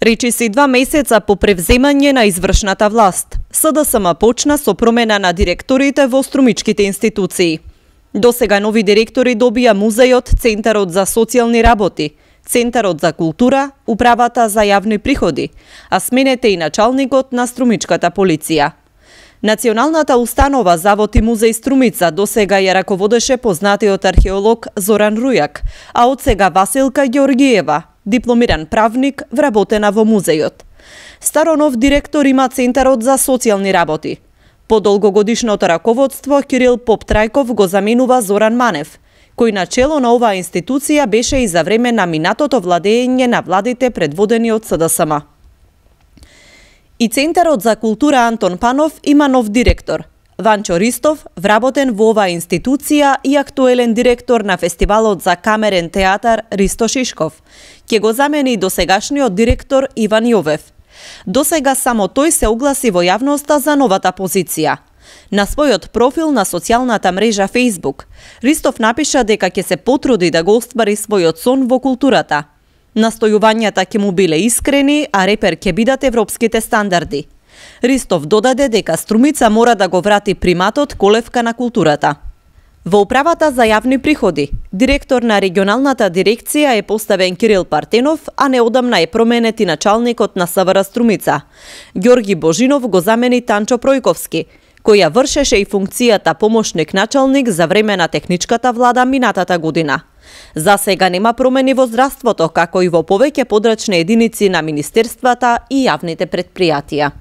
Речиси 2 месеца по превземање на извршната власт, СДСМ почна со промена на директорите во струмичките институции. Досега нови директори добија Музејот, Центарот за социјални работи, Центарот за култура, Управата за јавни приходи, а сменете и началникот на струмичката полиција. Националната установа Завод и музеј Струмица досега ја раководеше познатиот археолог Зоран Рујак, а од сега Василка Ѓоргиева, дипломиран правник, вработена во музејот. Старо нов директор има Центарот за социјални работи. По долгогодишното раководство Кирил Поптрајков го заменува Зоран Манев, кој на чело на оваа институција беше и за време на минатото владење на владите предводени од СДСМ. И Центарот за култура Антон Панов има нов директор. Ванчо Ристов, вработен во оваа институција и актуелен директор на фестивалот за камерен театар Ристо Шишков, ќе го замени досегашниот директор Иван Јовев. Досега само тој се огласи во јавноста за новата позиција. На својот профил на социјалната мрежа Facebook, Ристов напиша дека ќе се потруди да го оствари својот сон во културата. Настојувањата ќе му биле искрени, а репер ќе бидат европските стандарди. Ристов додаде дека Струмица мора да го врати приматот колевка на културата. Во Управата за јавни приходи, директор на регионалната дирекција е поставен Кирил Партенов, а неодамна е променет и началникот на СВР Струмица. Ѓорги Божинов го замени Танчо Пројковски, која вршеше и функцијата помошник началник за време на техничката влада минатата година. За сега нема промени во здравството, како и во повеќе подрачни единици на министерствата и јавните претпријатија.